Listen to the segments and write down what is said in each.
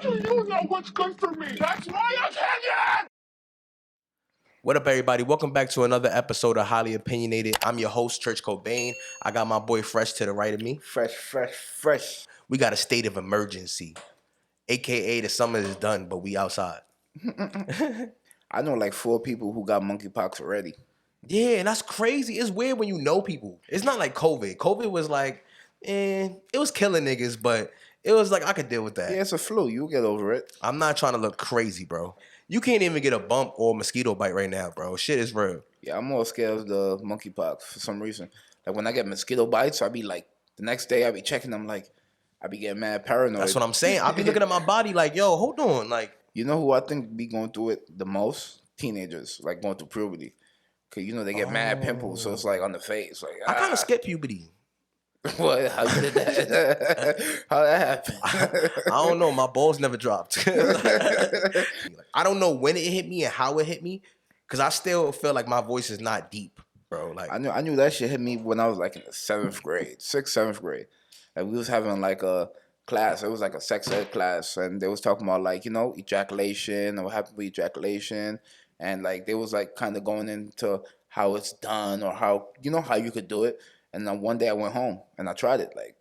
do you know what's good for me? That's my opinion! What up, everybody? Welcome back to another episode of Highly Opinionated. I'm your host, Church Cobain. I got my boy Fresh to the right of me. Fresh. We got a state of emergency, a.k.a. the summer is done, but we outside. I know like 4 people who got monkeypox already. Yeah, and that's crazy. It's weird when you know people. It's not like COVID. COVID was like, it was killing niggas, but it was like, I could deal with that. Yeah, it's a flu. You'll get over it. I'm not trying to look crazy, bro. You can't even get a bump or a mosquito bite right now, bro. Shit is real. Yeah, I'm more scared of the monkeypox for some reason. Like when I get mosquito bites, I be like, the next day I be checking them like, I be getting mad paranoid. That's what I'm saying. I be looking at my body like, yo, hold on. Like, you know who I think be going through it the most? Teenagers, like going through puberty. Cause you know they get mad pimples, so it's like on the face. Like I kind of skip puberty. What? How did that? How that happen? I don't know. My balls never dropped. I don't know when it hit me and how it hit me, because I still feel like my voice is not deep, bro. Like I knew that shit hit me when I was like in the 7th grade, 6th, 7th grade. Like we was having like a class. It was like a sex ed class, and they was talking about like, you know, ejaculation and what happened with ejaculation, and like they was like kind of going into how it's done or how, you know, how you could do it. And then one day I went home and I tried it. Like,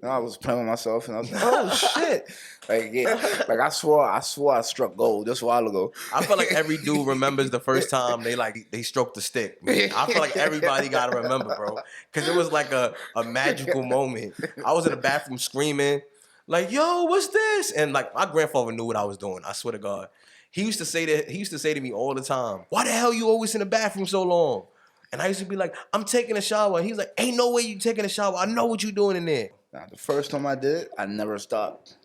you know, I was playing with myself and I was like, oh shit. Like, yeah, like I swore I struck gold just a while ago. I feel like every dude remembers the first time they stroked the stick. I feel like everybody gotta remember, bro. Cause it was like a magical moment. I was in the bathroom screaming, like, yo, what's this? And like my grandfather knew what I was doing. I swear to God. He used to say to me all the time, why the hell you always in the bathroom so long? And I used to be like, I'm taking a shower. And he's like, ain't no way you taking a shower. I know what you doing in there. Now, the first time I did it, I never stopped.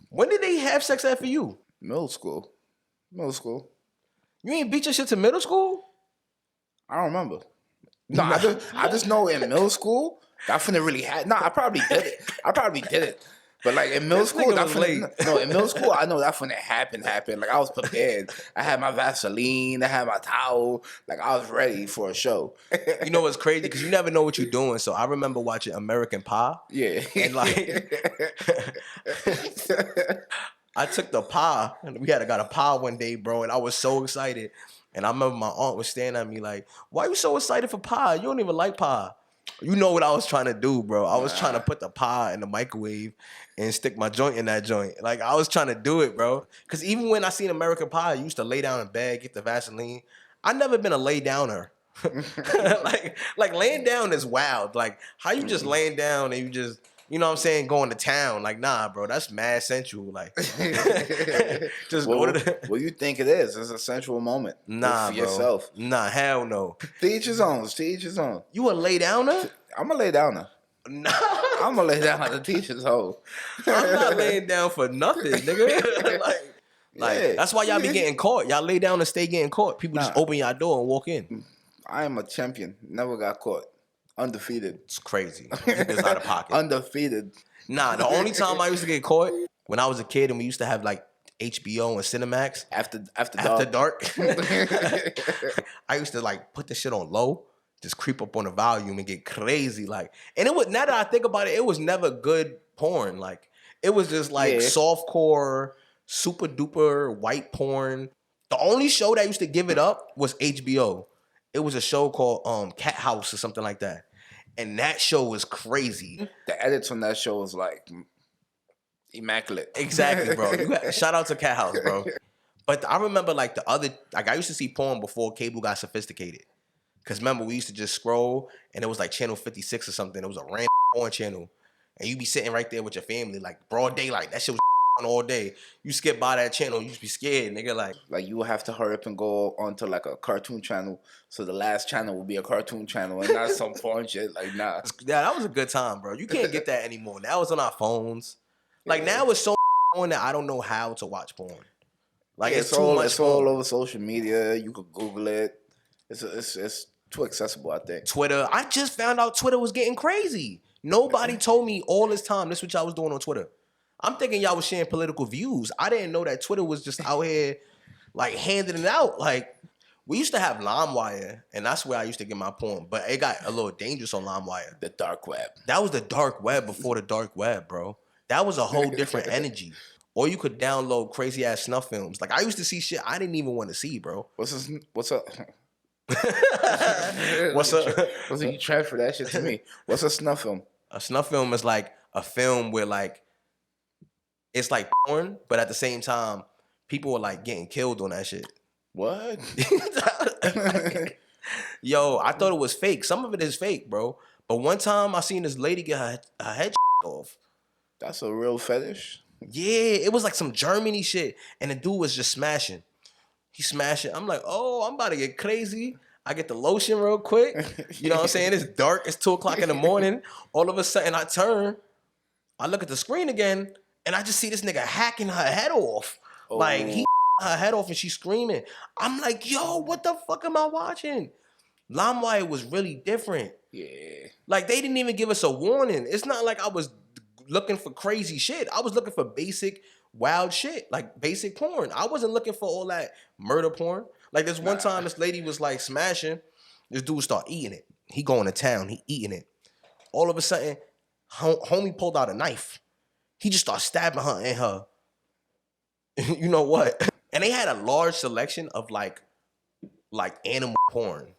When did they have sex ed for you? Middle school. You ain't beat your shit to middle school? I don't remember. No, I just know in middle school, that finna really had. No, I probably did it. But like in middle school, in middle school, I know that when it happened. Like I was prepared. I had my Vaseline, I had my towel. Like I was ready for a show. You know what's crazy? Because you never know what you're doing. So I remember watching American Pie. Yeah. And like, I took the pie, and we got a pie one day, bro, and I was so excited. And I remember my aunt was staring at me like, why are you so excited for pie? You don't even like pie. You know what I was trying to do, bro. I was trying to put the pie in the microwave and stick my joint in that joint. Like, I was trying to do it, bro. Because even when I seen American Pie, I used to lay down in bed, get the Vaseline. I never been a lay downer. like laying down is wild. Like, how you just laying down and you just, you know what I'm saying, going to town. Like, nah, bro, that's mad sensual. Like, just go to the... What you think it is? It's a sensual moment. Nah, for bro. yourself. Nah, hell no. To each his own. You a lay downer? I'm a lay downer. Nah. I'm gonna lay down at the teacher's hole. I'm not laying down for nothing, nigga. like that's why y'all be getting caught. Y'all lay down and stay getting caught. People just open your door and walk in. I am a champion. Never got caught. Undefeated. It's crazy. It's out of pocket. Undefeated. Nah, the only time I used to get caught when I was a kid and we used to have like HBO and Cinemax. After dark. I used to like put the shit on low. Just creep up on the volume and get crazy, like, and it was, now that I think about it, it was never good porn. Like, it was just like softcore, super duper white porn. The only show that used to give it up was HBO. It was a show called Cat House or something like that, and that show was crazy. The edits on that show was like immaculate. Exactly, bro. Shout out to Cat House, bro. But I remember like I used to see porn before cable got sophisticated. Because remember, we used to just scroll, and it was like channel 56 or something. It was a random porn channel. And you be sitting right there with your family, like broad daylight. That shit was on all day. You skip by that channel, you just be scared, nigga. Like you would have to hurry up and go onto like a cartoon channel. So the last channel would be a cartoon channel and not some porn shit. Like, nah. Yeah, that was a good time, bro. You can't get that anymore. Now it's on our phones. Like, now it's so on that I don't know how to watch porn. Like, it's too much. It's all over social media. You could Google it. It's too accessible, I think. Twitter. I just found out Twitter was getting crazy. Nobody told me all this time this is what y'all was doing on Twitter. I'm thinking y'all was sharing political views. I didn't know that Twitter was just out here like handing it out. Like, we used to have LimeWire, and that's where I used to get my porn. But it got a little dangerous on LimeWire. The dark web. That was the dark web before the dark web, bro. That was a whole different energy. or you could download crazy ass snuff films. Like I used to see shit I didn't even want to see, bro. What's up? What's up? You transfer that shit to me? What's a snuff film? A snuff film is like a film where like it's like porn, but at the same time, people are like getting killed on that shit. What? Yo, I thought it was fake. Some of it is fake, bro. But one time I seen this lady get her head off. That's a real fetish? Yeah, it was like some Germany shit. And the dude was just smashing. He smashing. I'm like, oh, I'm about to get crazy. I get the lotion real quick. You know what I'm saying? It's dark. It's 2 o'clock in the morning. All of a sudden I turn. I look at the screen again. And I just see this nigga hacking her head off. Oh. Like, he her head off and she's screaming. I'm like, yo, what the fuck am I watching? LimeWire was really different. Yeah. Like, they didn't even give us a warning. It's not like I was looking for crazy shit. I was looking for basic, wild shit. Like, basic porn. I wasn't looking for all that murder porn. Like, this one time, this lady was, like, smashing. This dude start eating it. He going to town. He eating it. All of a sudden, homie pulled out a knife. He just started stabbing her in her. You know what? And they had a large selection of like animal porn.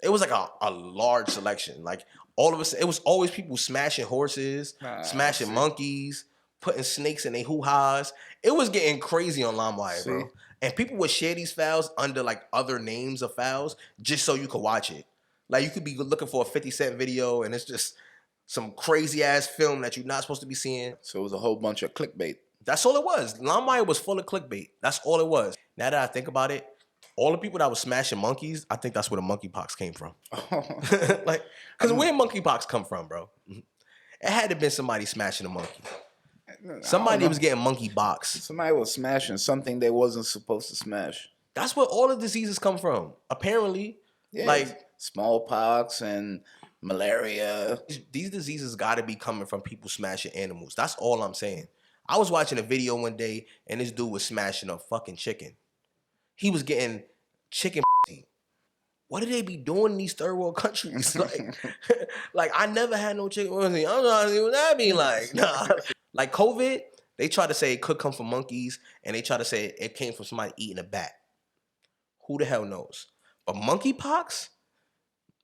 It was like a large selection. Like all of us, it was always people smashing horses, smashing monkeys, putting snakes in their hoo-has. It was getting crazy on LimeWire, bro. And people would share these files under like other names of files just so you could watch it. Like you could be looking for a 50 Cent video and it's just some crazy ass film that you're not supposed to be seeing. So it was a whole bunch of clickbait. That's all it was. LimeWire was full of clickbait. That's all it was. Now that I think about it, all the people that was smashing monkeys, I think that's where the monkeypox came from. Like, because where monkeypox come from, bro? It had to have been somebody smashing a monkey. Somebody was getting monkey box. Somebody was smashing something they wasn't supposed to smash. That's where all the diseases come from. Apparently, like smallpox and malaria. These diseases got to be coming from people smashing animals. That's all I'm saying. I was watching a video one day and this dude was smashing a fucking chicken. He was getting chicken. What do they be doing in these third world countries? Like I never had no chicken. I'm not even what that be like. Nah. Like COVID, they try to say it could come from monkeys and they try to say it came from somebody eating a bat. Who the hell knows? But monkeypox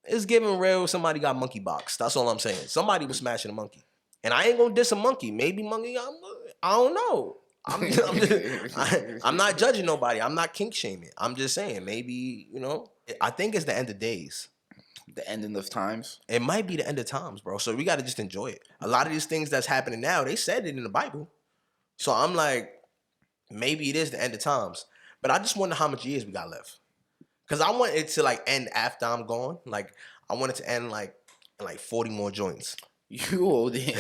is giving real somebody got monkeypox. That's all I'm saying. Somebody was smashing a monkey. And I ain't gonna diss a monkey. Maybe monkey, I don't know. I'm not judging nobody. I'm not kink shaming. I'm just saying, maybe, you know, I think it's the end of days. The ending of times? It might be the end of times, bro. So we got to just enjoy it. A lot of these things that's happening now, they said it in the Bible. So I'm like, maybe it is the end of times. But I just wonder how much years we got left. Because I want it to like end after I'm gone. Like, I want it to end like in like 40 more joints. You old. There's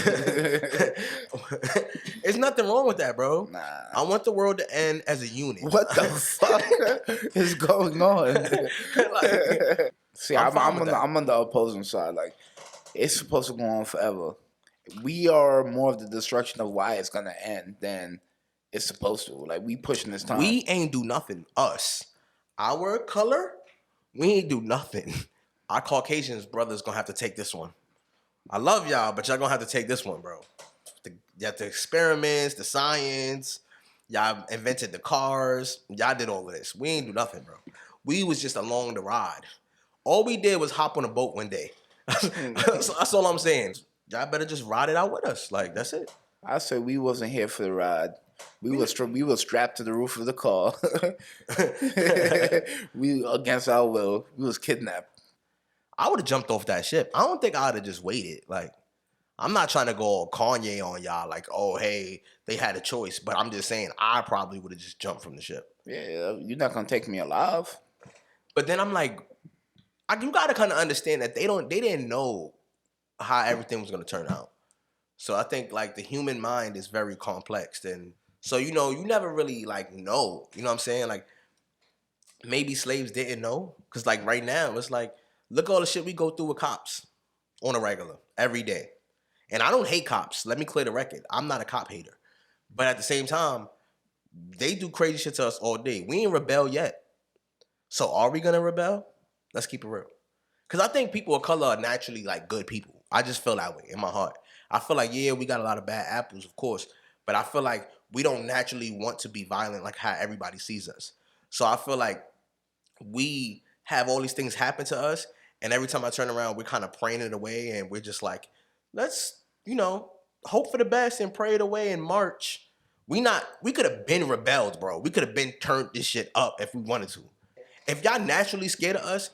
nothing wrong with that, bro. Nah. I want the world to end as a unit. What the fuck is going on? Like, see, I'm on the opposing side. Like, it's supposed to go on forever. We are more of the destruction of why it's gonna end than it's supposed to. Like, we pushing this time. We ain't do nothing. Us, our color, we ain't do nothing. Our Caucasians brothers gonna have to take this one. I love y'all, but y'all gonna have to take this one, bro. The experiments, the science, y'all invented the cars, y'all did all of this. We ain't do nothing, bro. We was just along the ride. All we did was hop on a boat one day. That's all I'm saying. Y'all better just ride it out with us. Like, that's it. I said we wasn't here for the ride. We was strapped to the roof of the car. We against our will. We was kidnapped. I would have jumped off that ship. I don't think I would have just waited. Like, I'm not trying to go all Kanye on y'all. Like, oh, hey, they had a choice. But I'm just saying, I probably would have just jumped from the ship. Yeah, you're not gonna take me alive. But then I'm like, you gotta kind of understand that they didn't know how everything was gonna turn out. So I think like the human mind is very complex, and so you know, you never really like know. You know what I'm saying? Like, maybe slaves didn't know, because like right now it's like, look at all the shit we go through with cops on a regular, every day. And I don't hate cops. Let me clear the record. I'm not a cop hater. But at the same time, they do crazy shit to us all day. We ain't rebel yet. So are we going to rebel? Let's keep it real. Because I think people of color are naturally like good people. I just feel that way in my heart. I feel like, yeah, we got a lot of bad apples, of course. But I feel like we don't naturally want to be violent like how everybody sees us. So I feel like we have all these things happen to us, and every time I turn around, we're kind of praying it away, and we're just like, let's, hope for the best and pray it away and march. We could have been rebelled, bro. We could have been turned this shit up if we wanted to. If y'all naturally scared of us,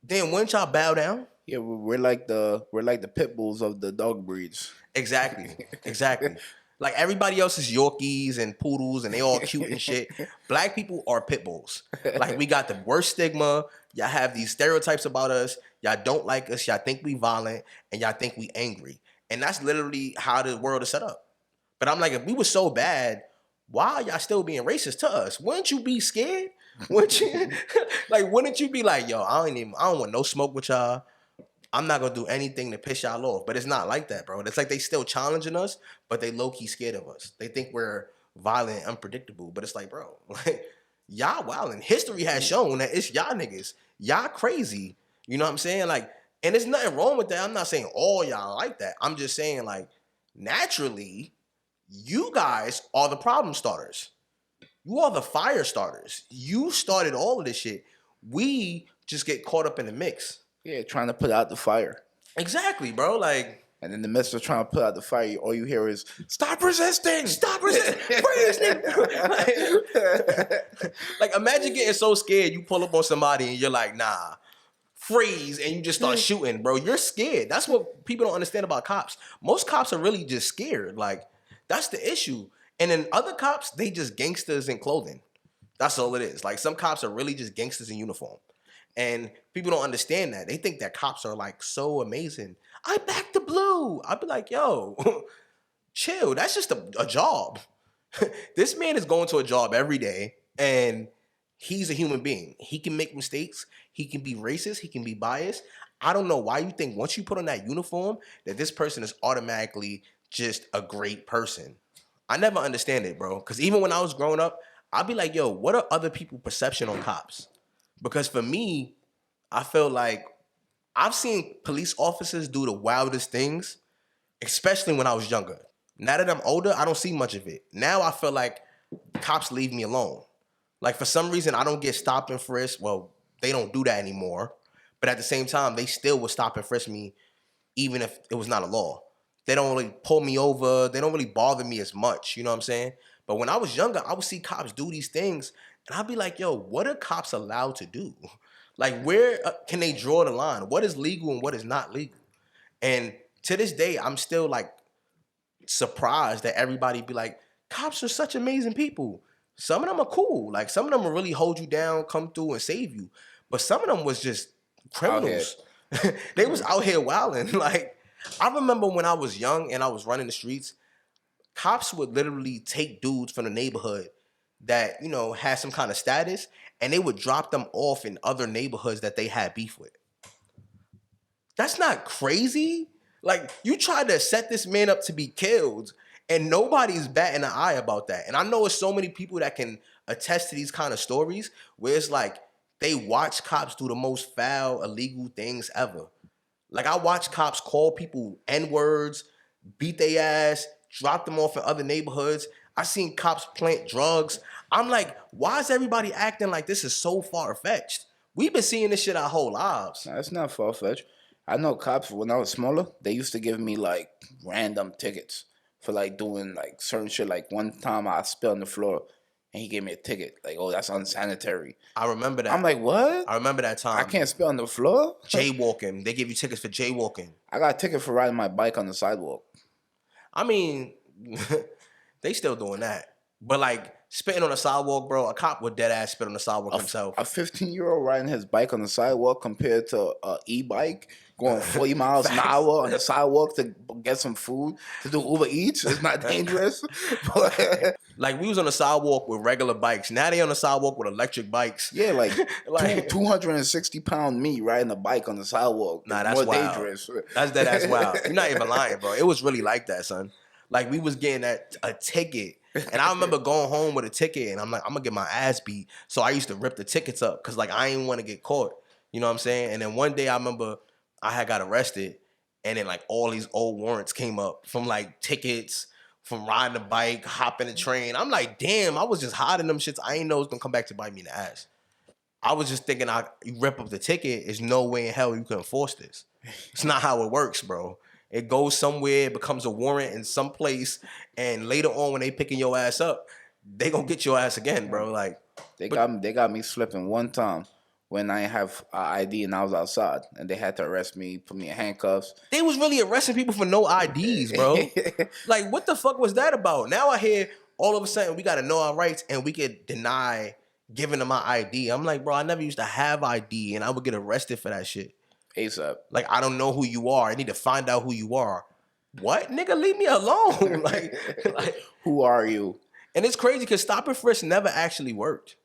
then wouldn't y'all bow down? Yeah, we're like the pit bulls of the dog breeds. Exactly. Like everybody else is Yorkies and poodles and they all cute and shit. Black people are pit bulls. Like we got the worst stigma. Y'all have these stereotypes about us. Y'all don't like us. Y'all think we violent and y'all think we angry. And that's literally how the world is set up. But I'm like, if we were so bad, why are y'all still being racist to us? Wouldn't you be scared? Wouldn't you be like, yo, I don't want no smoke with y'all. I'm not gonna do anything to piss y'all off. But it's not like that, bro. It's like they still challenging us, but they low-key scared of us. They think we're violent and unpredictable. But it's like, bro, like y'all wildin'. History has shown that it's y'all niggas. Y'all crazy. You know what I'm saying? Like, and there's nothing wrong with that. I'm not saying all y'all like that. I'm just saying, like, naturally, you guys are the problem starters. You are the fire starters. You started all of this shit. We just get caught up in the mix. Yeah, trying to put out the fire. Exactly, bro. Like, and in the midst of trying to put out the fire, all you hear is "Stop resisting! Stop resisting! like, imagine getting so scared you pull up on somebody and you're like, nah, freeze, and you just start shooting, bro. You're scared. That's what people don't understand about cops. Most cops are really just scared. Like, that's the issue. And then other cops, they just gangsters in clothing. That's all it is. Like, some cops are really just gangsters in uniform. And people don't understand that. They think that cops are like so amazing. I back the blue. I'd be like, yo, chill. That's just a job. This man is going to a job every day and he's a human being. He can make mistakes. He can be racist. He can be biased. I don't know why you think once you put on that uniform that this person is automatically just a great person. I never understand it, bro. Because even when I was growing up, I'd be like, yo, what are other people's perception on cops? Because for me, I feel like I've seen police officers do the wildest things, especially when I was younger. Now that I'm older, I don't see much of it. Now I feel like cops leave me alone. Like for some reason, I don't get stopped and frisked. Well, they don't do that anymore. But at the same time, they still would stop and frisk me even if it was not a law. They don't really pull me over. They don't really bother me as much. You know what I'm saying? But when I was younger, I would see cops do these things. And I'd be like, yo, what are cops allowed to do? Like, where can they draw the line? What is legal and what is not legal? And to this day, I'm still like surprised that everybody be like, cops are such amazing people. Some of them are cool. Like, some of them will really hold you down, come through and save you. But some of them was just criminals. They was out here wilding. Like, I remember when I was young and I was running the streets, cops would literally take dudes from the neighborhood that, had some kind of status, and they would drop them off in other neighborhoods that they had beef with. That's not crazy. Like, you tried to set this man up to be killed, and nobody's batting an eye about that. And I know it's so many people that can attest to these kind of stories where it's like they watch cops do the most foul, illegal things ever. Like, I watch cops call people N-words, beat their ass, drop them off in other neighborhoods. I seen cops plant drugs. I'm like, why is everybody acting like this is so far-fetched? We've been seeing this shit our whole lives. Nah, it's not far-fetched. I know cops, when I was smaller, they used to give me, like, random tickets for, like, doing, like, certain shit. Like, one time I spilled on the floor, and he gave me a ticket. Like, oh, that's unsanitary. I remember that. I'm like, what? I remember that time. I can't spill on the floor? Jaywalking. They give you tickets for jaywalking. I got a ticket for riding my bike on the sidewalk. I mean, they still doing that. But, like, spitting on the sidewalk, bro, a cop would dead ass spit on the sidewalk himself. A 15-year-old riding his bike on the sidewalk compared to an e-bike going 40 miles an hour on the sidewalk to get some food, to do Uber Eats, is not dangerous. Like, we was on the sidewalk with regular bikes. Now they on the sidewalk with electric bikes. Yeah, like 260-pound me riding a bike on the sidewalk. Nah, that's more wild. Dangerous. That's wild. You're not even lying, bro. It was really like that, son. Like, we was getting a ticket. And I remember going home with a ticket, and I'm like, I'm going to get my ass beat. So I used to rip the tickets up because, like, I didn't want to get caught. You know what I'm saying? And then one day I remember I had got arrested, and then, like, all these old warrants came up from, like, tickets, from riding a bike, hopping a train. I'm like, damn, I was just hiding them shits. I ain't know it was gonna come back to bite me in the ass. I was just thinking, you rip up the ticket. There's no way in hell you can enforce this. It's not how it works, bro. It goes somewhere, it becomes a warrant in some place, and later on when they picking your ass up, they gonna get your ass again, bro. Like They got me slipping one time when I ain't have ID and I was outside, and they had to arrest me, put me in handcuffs. they was really arresting people for no IDs, bro. Like what the fuck was that about? Now I hear all of a sudden we gotta know our rights and we could deny giving them my ID. I'm like, bro, I never used to have ID, and I would get arrested for that shit. ASAP. Like, I don't know who you are. I need to find out who you are. What? Nigga, leave me alone. like, Who are you? and it's crazy because stop and frisk never actually worked.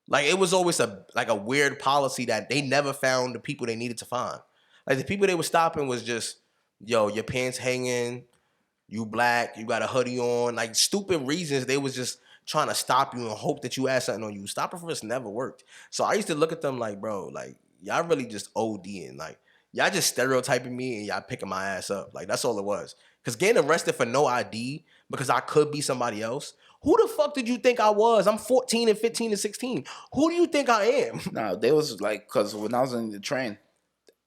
Like, it was always a weird policy that they never found the people they needed to find. Like, the people they were stopping was just, yo, your pants hanging, you black, you got a hoodie on. Like, stupid reasons. They was just trying to stop you and hope that you had something on you. Stop and frisk never worked. So I used to look at them like, bro, like, y'all really just ODing. Like, y'all just stereotyping me and y'all picking my ass up. Like, that's all it was. Because getting arrested for no ID because I could be somebody else. Who the fuck did you think I was? I'm 14 and 15 and 16. Who do you think I am? No, they was like, because when I was in the train,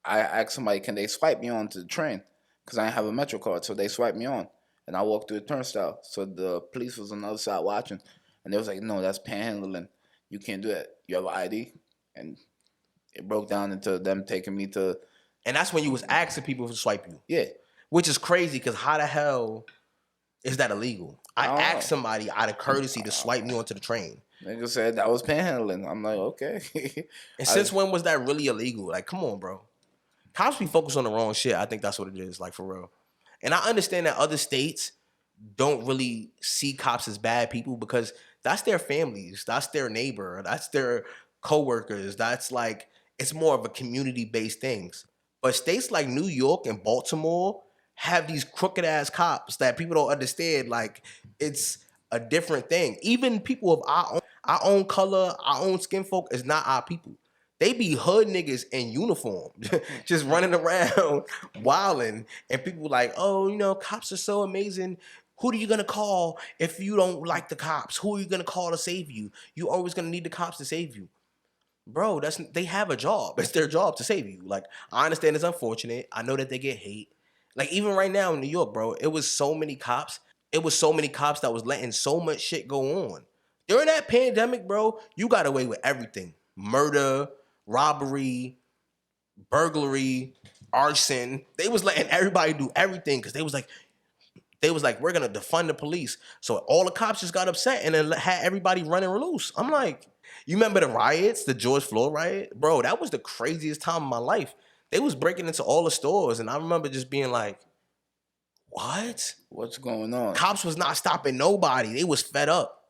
I asked somebody, can they swipe me onto the train? Because I didn't have a Metro card, so they swiped me on. And I walked through the turnstile. So the police was on the other side watching. And they was like, no, that's panhandling. You can't do that. You have an ID. And it broke down into them taking me to... And that's when you was asking people to swipe you. Yeah. Which is crazy, because how the hell is that illegal? I asked somebody out of courtesy to swipe me onto the train. Nigga said that was panhandling. I'm like, okay. And since when was that really illegal? Like, come on, bro. Cops be focused on the wrong shit. I think that's what it is, like, for real. And I understand that other states don't really see cops as bad people because that's their families. That's their neighbor. That's their coworkers. That's like, it's more of a community-based things. But states like New York and Baltimore have these crooked-ass cops that people don't understand. Like, it's a different thing. Even people of our own color, our own skin folk is not our people. They be hood niggas in uniform, just running around, wilding, and people like, oh, you know, cops are so amazing. Who are you gonna call if you don't like the cops? Who are you gonna call to save you? You always gonna need the cops to save you. Bro, they have a job. It's their job to save you. Like, I understand it's unfortunate. I know that they get hate. Like, even right now in New York, bro, it was so many cops. It was so many cops that was letting so much shit go on. During that pandemic, bro, you got away with everything. Murder, robbery, burglary, arson. They was letting everybody do everything because they was like, we're gonna defund the police. So all the cops just got upset and then had everybody running loose. I'm like, you remember the riots, the George Floyd riot? Bro, that was the craziest time of my life. They was breaking into all the stores, and I remember just being like, what? What's going on? Cops was not stopping nobody. They was fed up.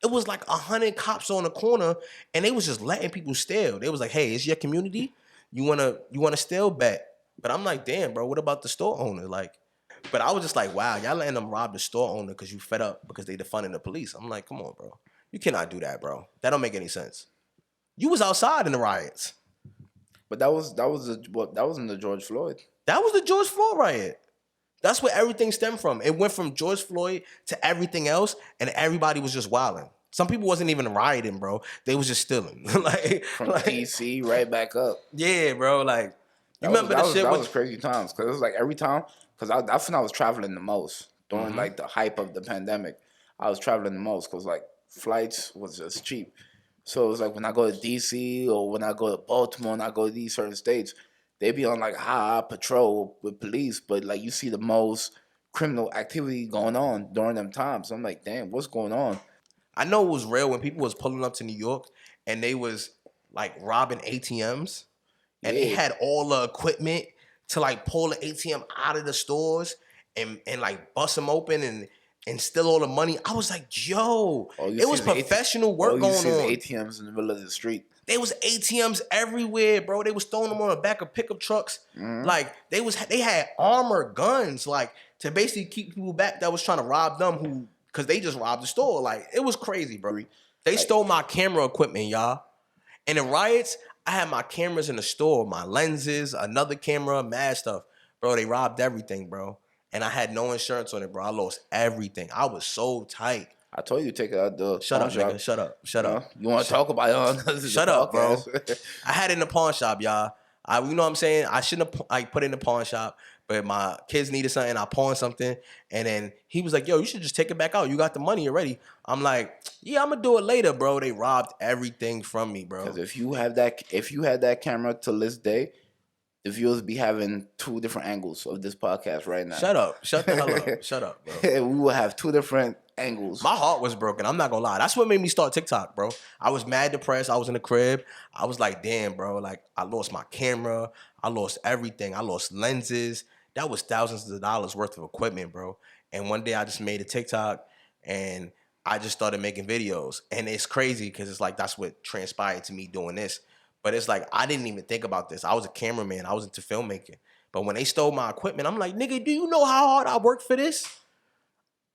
It was like 100 cops on the corner, and they was just letting people steal. They was like, hey, it's your community. You wanna steal? Bet. But I'm like, damn, bro, what about the store owner? Like, but I was just like, wow, y'all letting them rob the store owner because you fed up because they defunding the police. I'm like, come on, bro. You cannot do that, bro. That don't make any sense. You was outside in the riots. But that wasn't the George Floyd. That was the George Floyd riot. That's where everything stemmed from. It went from George Floyd to everything else, and everybody was just wilding. Some people wasn't even rioting, bro. They was just stealing. From DC right back up. Yeah, bro. Like, you remember the shit? That was crazy times because it was like every time. Because that's when I was traveling the most during like the hype of the pandemic. I was traveling the most because like flights was just cheap. So it was like when I go to DC or when I go to Baltimore and I go to these certain states, they be on like high patrol with police, but like you see the most criminal activity going on during them times. So I'm like, damn, what's going on? I know it was real when people was pulling up to New York and they was like robbing ATMs and they had all the equipment to like pull the ATM out of the stores and like bust them open and steal all the money. I was like, yo, it was professional work going on. ATMs in the middle of the street. There was ATMs everywhere, bro. They was throwing them on the back of pickup trucks. Like they had armored guns, like to basically keep people back that was trying to rob them because they just robbed the store. Like, it was crazy, bro. They stole my camera equipment, y'all. In the riots, I had my cameras in the store, my lenses, another camera, mad stuff. Bro, they robbed everything, bro. and I had no insurance on it, bro. I lost everything. I was so tight. I told you to take it out the Shut pawn up, shop. nigga. Shut up. Shut You know? up. You want to talk about it on the Shut up, bro. podcast. I had it in the pawn shop, y'all. You know what I'm saying? I shouldn't have put it in the pawn shop, but my kids needed something. I pawned something, and then he was like, "Yo, you should just take it back out. You got the money already." I'm like, "Yeah, I'm gonna do it later, bro." They robbed everything from me, bro. Because if you had that camera till this day, the viewers be having two different angles of this podcast right now. Shut up. Shut the hell up. Shut up, bro. We will have two different angles. My heart was broken. I'm not gonna lie. That's what made me start TikTok, bro. I was mad depressed. I was in the crib. I was like, damn, bro. Like, I lost my camera. I lost everything. I lost lenses. That was thousands of dollars worth of equipment, bro. And one day I just made a TikTok and I just started making videos. And it's crazy because it's like that's what transpired to me doing this. But it's like I didn't even think about this. I was a cameraman. I was into filmmaking. But when they stole my equipment, I'm like, nigga, do you know how hard I worked for this?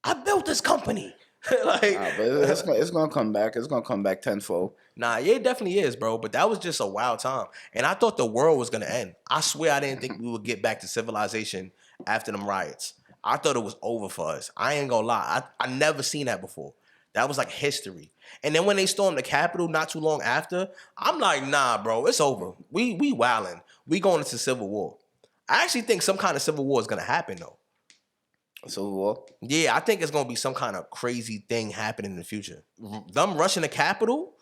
I built this company. But it's gonna come back. It's gonna come back tenfold. Nah, yeah, it definitely is, bro. But that was just a wild time. And I thought the world was gonna end. I swear I didn't think we would get back to civilization after them riots. I thought it was over for us. I ain't gonna lie. I never seen that before. That was like history. And then when they stormed the Capitol not too long after, I'm like, nah, bro, it's over. We wildin'. We going into civil war. I actually think some kind of civil war is gonna happen though. Civil war? Yeah, I think it's gonna be some kind of crazy thing happening in the future. Them rushing the Capitol,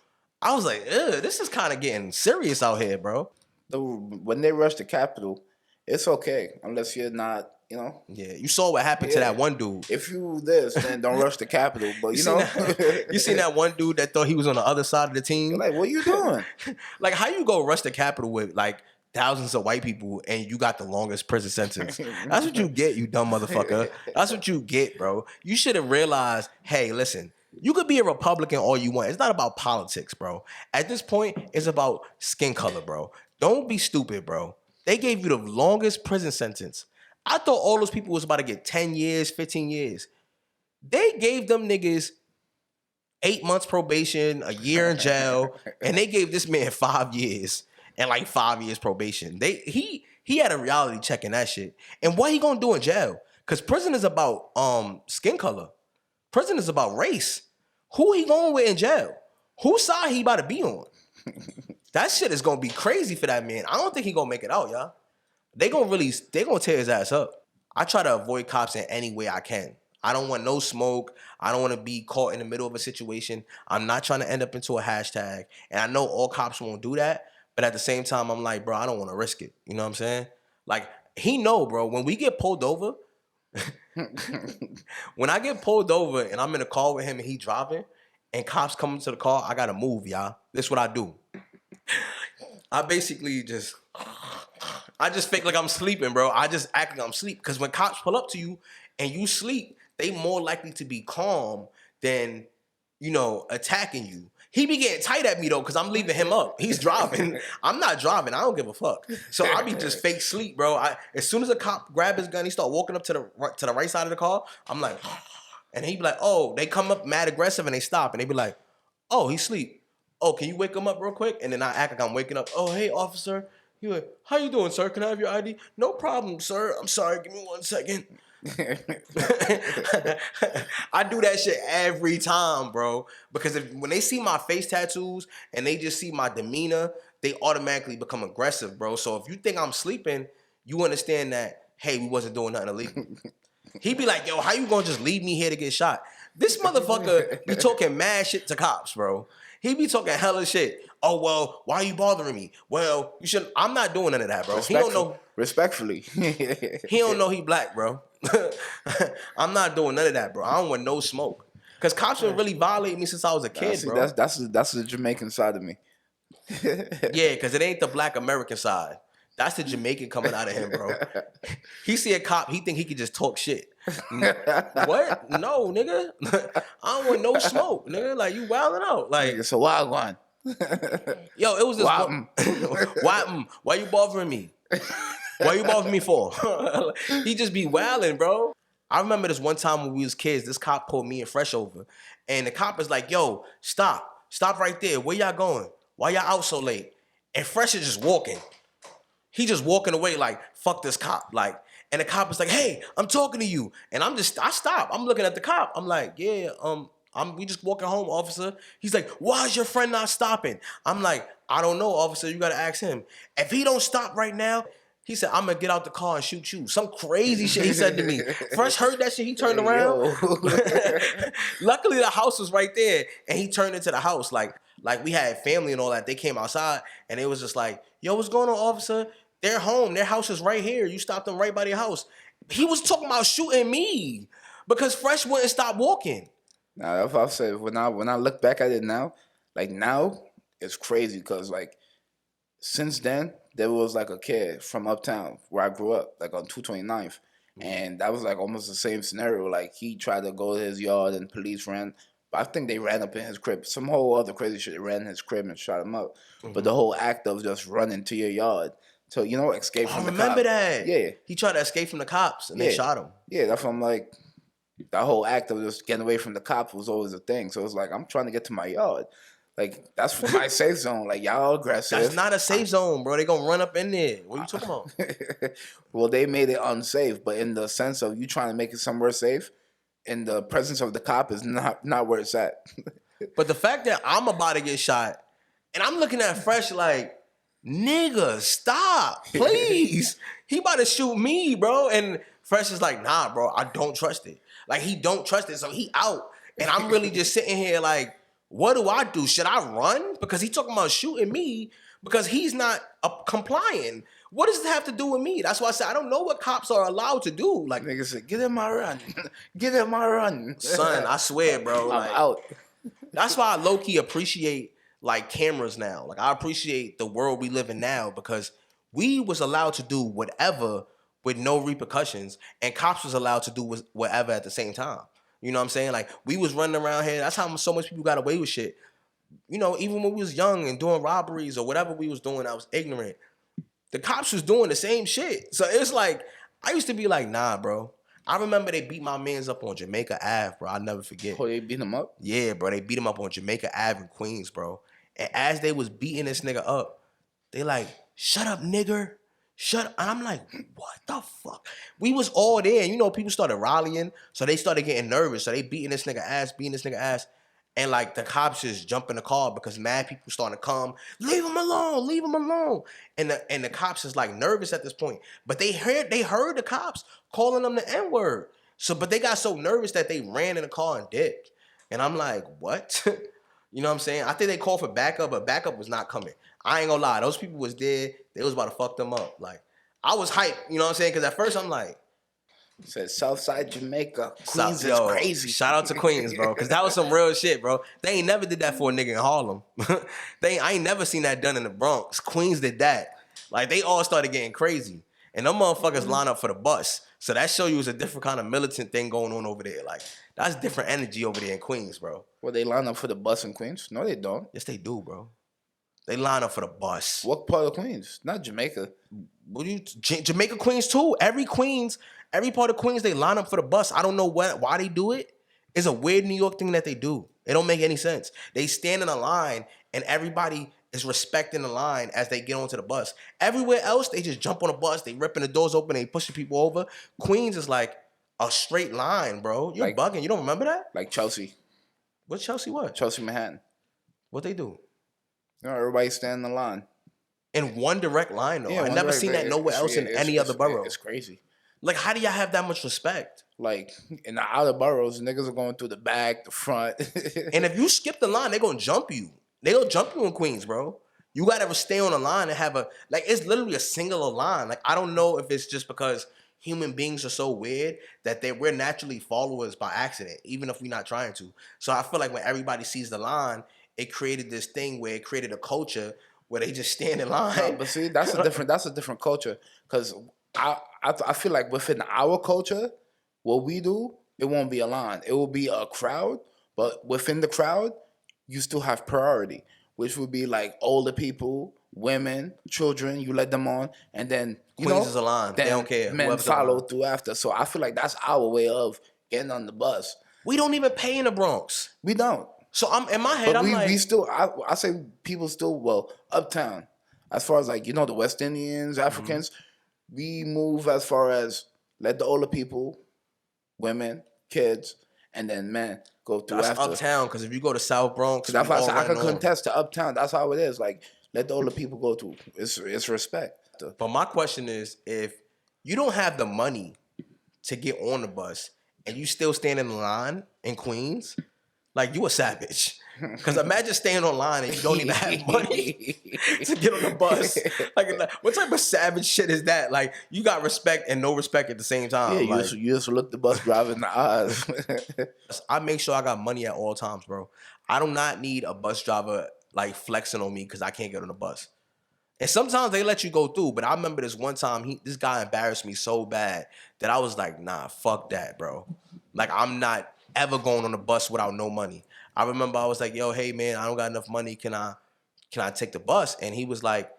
I was like, this is kind of getting serious out here, bro. When they rush the Capitol, it's okay unless you're not, you know. Yeah, you saw what happened to that one dude. If you this, then don't rush the Capitol. But you know, you seen that one dude that thought he was on the other side of the team? You're like, what are you doing? Like, how you go rush the Capitol with like thousands of white people and you got the longest prison sentence? That's what you get, you dumb motherfucker. That's what you get, bro. You should have realized, hey, listen, you could be a Republican all you want. It's not about politics, bro. At this point, it's about skin color, bro. Don't be stupid, bro. They gave you the longest prison sentence. I thought all those people was about to get 10 years, 15 years. They gave them niggas 8 months probation, a year in jail, and they gave this man 5 years and like 5 years probation. He had a reality check in that shit. And what he gonna do in jail? Because prison is about skin color. Prison is about race. Who he going with in jail? Whose side he about to be on? That shit is gonna be crazy for that man. I don't think he gonna make it out, y'all. They gonna tear his ass up. I try to avoid cops in any way I can. I don't want no smoke. I don't want to be caught in the middle of a situation. I'm not trying to end up into a hashtag. And I know all cops won't do that. But at the same time, I'm like, bro, I don't want to risk it. You know what I'm saying? Like, he know, bro, when we get pulled over, when I get pulled over and I'm in a car with him and he driving and cops come into the car, I got to move, y'all. This is what I do. I basically just fake like I'm sleeping, bro. I just act like I'm asleep. Because when cops pull up to you and you sleep, they more likely to be calm than, you know, attacking you. He be getting tight at me, though, because I'm leaving him up. He's driving. I'm not driving. I don't give a fuck. So I be just fake sleep, bro. As soon as a cop grab his gun, he start walking up to the right side of the car, I'm like, and he be like, oh, they come up mad aggressive and they stop. And they be like, oh, he sleep. Oh, can you wake him up real quick? And then I act like I'm waking up. Oh, hey, officer. He like, how you doing, sir? Can I have your ID? No problem, sir. I'm sorry. Give me 1 second. I do that shit every time, bro. Because when they see my face tattoos and they just see my demeanor, they automatically become aggressive, bro. So if you think I'm sleeping, you understand that, hey, we wasn't doing nothing illegal. He be like, yo, how you gonna just leave me here to get shot? This motherfucker be talking mad shit to cops, bro. He be talking hella shit. Oh, well, why are you bothering me? Well, you shouldn't. I'm not doing none of that, bro. He don't know. Respectfully. He don't know he black, bro. I'm not doing none of that, bro. I don't want no smoke. Because cops been really violating me since I was a kid, bro. That's the Jamaican side of me. Yeah, because it ain't the black American side. That's the Jamaican coming out of him, bro. He see a cop, he think he could just talk shit. What? No, nigga. I don't want no smoke, nigga. Like, you wilding out. Like, it's a wild one. Yo, it was this one. Why you bothering me? Why you bothering me for? He just be wilding, bro. I remember this one time when we was kids, this cop pulled me and Fresh over. And the cop is like, yo, stop. Stop right there. Where y'all going? Why y'all out so late? And Fresh is just walking. He just walking away like, fuck this cop. Like, And the cop was like, "Hey, I'm talking to you." And I stop. I'm looking at the cop. I'm like, "Yeah, we just walking home, officer." He's like, "Why is your friend not stopping?" I'm like, "I don't know, officer. You gotta ask him. If he don't stop right now," he said, "I'm gonna get out the car and shoot you." Some crazy shit he said to me. Fresh heard that shit. He turned Hey, around. yo. Luckily, the house was right there, and he turned into the house. Like we had family and all that. They came outside, and it was just like, "Yo, what's going on, officer? They're home. Their house is right here. You stopped them right by their house." He was talking about shooting me because Fresh wouldn't stop walking. Nah, that's what I said. When I look back at it now, like now, it's crazy because like since then there was like a kid from uptown where I grew up, like on 229th, and that was like almost the same scenario. Like he tried to go to his yard and police ran. But I think they ran up in his crib. Some whole other crazy shit. They ran in his crib and shot him up. But the whole act of just running to your yard to, escape I from the remember cops. that. Yeah. He tried to escape from the cops, and they shot him. Yeah, that's what I'm like. That whole act of just getting away from the cops was always a thing. So it's like, I'm trying to get to my yard. Like, that's my safe zone. Like, y'all aggressive. That's not a safe zone, bro. They gonna run up in there. What are you talking about? Well, they made it unsafe, but in the sense of you trying to make it somewhere safe, in the presence of the cop is not where it's at. But the fact that I'm about to get shot, and I'm looking at Fresh like, nigga, stop, please. He about to shoot me, bro. And Fresh is like, nah, bro, I don't trust it. Like, he don't trust it, so he out. And I'm really just sitting here like, what do I do? Should I run? Because he talking about shooting me because he's not complying. What does it have to do with me? That's why I said I don't know what cops are allowed to do. Like, Nigga said, get in my run. Get in my run. son, I swear, bro. I'm Like, out. that's why I low-key appreciate like cameras now. Like, I appreciate the world we live in now because we was allowed to do whatever with no repercussions, and cops was allowed to do whatever at the same time. You know what I'm saying? Like, we was running around here. That's how so much people got away with shit. You know, even when we was young and doing robberies or whatever we was doing, I was ignorant. The cops was doing the same shit. So it's like, I used to be like, nah, bro. I remember they beat my mans up on Jamaica Ave, bro. I'll never forget. Oh, they beat him up? Yeah, bro. They beat him up on Jamaica Ave in Queens, bro. And as they was beating this nigga up, they like, shut up, nigger. Shut up. And I'm like, what the fuck? We was all there. And, you know, people started rallying. So they started getting nervous. So they beating this nigga ass. And like the cops just jump in the car because mad people starting to come. Leave him alone. Leave him alone. And the cops is like nervous at this point. But they heard the cops calling them the N-word. So, but they got so nervous that they ran in the car and dipped. And I'm like, what? You know what I'm saying? I think they called for backup, but backup was not coming. I ain't gonna lie. Those people was there. They was about to fuck them up. Like, I was hyped. You know what I'm saying? Because at first I'm like, Said Southside Jamaica. Queens is crazy. Shout out to Queens, bro. Because that was some real shit, bro. They ain't never did that for a nigga in Harlem. I ain't never seen that done in the Bronx. Queens did that. Like, they all started getting crazy. And them motherfuckers line up for the bus. So that show you was a different kind of militant thing going on over there. Like, that's different energy over there in Queens, bro. Well, they line up for the bus in Queens? No, they don't. Yes, they do, bro. They line up for the bus. What part of Queens? Not Jamaica. Jamaica Queens too. Every part of Queens, they line up for the bus. I don't know why they do it. It's a weird New York thing that they do. It don't make any sense. They stand in a line and everybody is respecting the line as they get onto the bus. Everywhere else, they just jump on a bus, they ripping the doors open, they pushing people over. Queens is like a straight line, bro. You're like, bugging. You don't remember that? Like Chelsea. What's Chelsea what? Chelsea, Manhattan. What they do? You know, everybody stand in the line. In one direct line, though. Yeah, I never seen that nowhere else in any other borough. It's crazy. Like, how do y'all have that much respect? Like, in the outer boroughs, niggas are going through the back, the front. And if you skip the line, they're going to jump you. They're going to jump you in Queens, bro. You got to stay on the line and have it's literally a singular line. Like, I don't know if it's just because human beings are so weird that we're naturally followers by accident, even if we're not trying to. So I feel like when everybody sees the line, it created this thing where it created a culture where they just stand in line. No, but see, that's a different culture. Because I feel like within our culture, what we do, it won't be a line. It will be a crowd, but within the crowd, you still have priority, which would be like older people, women, children. You let them on, and then Queens is a line. They don't care. Men follow through after. So I feel like that's our way of getting on the bus. We don't even pay in the Bronx. We don't. So I'm in my head. But I'm we still. I say people still uptown. As far as like the West Indians, Africans, we move as far as Let the older people, women, kids, and then men go through That's after. uptown, because if you go to South Bronx, That's we why I all said I running can on. contest to uptown. That's how it is. Like, let the older people go through. It's respect. But my question is, if you don't have the money to get on the bus and you still stand in line in Queens, like, you a savage. Because imagine staying online and you don't even have money to get on the bus. Like, what type of savage shit is that? Like, you got respect and no respect at the same time. Yeah, you, like, you just look the bus driver in the eyes. I make sure I got money at all times, bro. I do not need a bus driver like flexing on me because I can't get on the bus. And sometimes they let you go through, but I remember this one time, this guy embarrassed me so bad that I was like, nah, fuck that, bro. Like, I'm not ever going on the bus without no money. I remember I was like, yo, hey man, I don't got enough money. Can I take the bus? And he was like,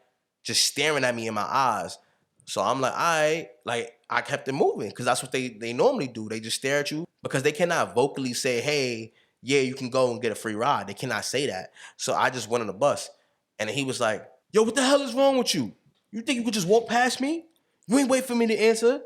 just staring at me in my eyes. So I'm like, all right. Like, I kept it moving because that's what they normally do. They just stare at you because they cannot vocally say, hey, yeah, you can go and get a free ride. They cannot say that. So I just went on the bus. And he was like, yo, what the hell is wrong with you? You think you could just walk past me? You ain't wait for me to answer?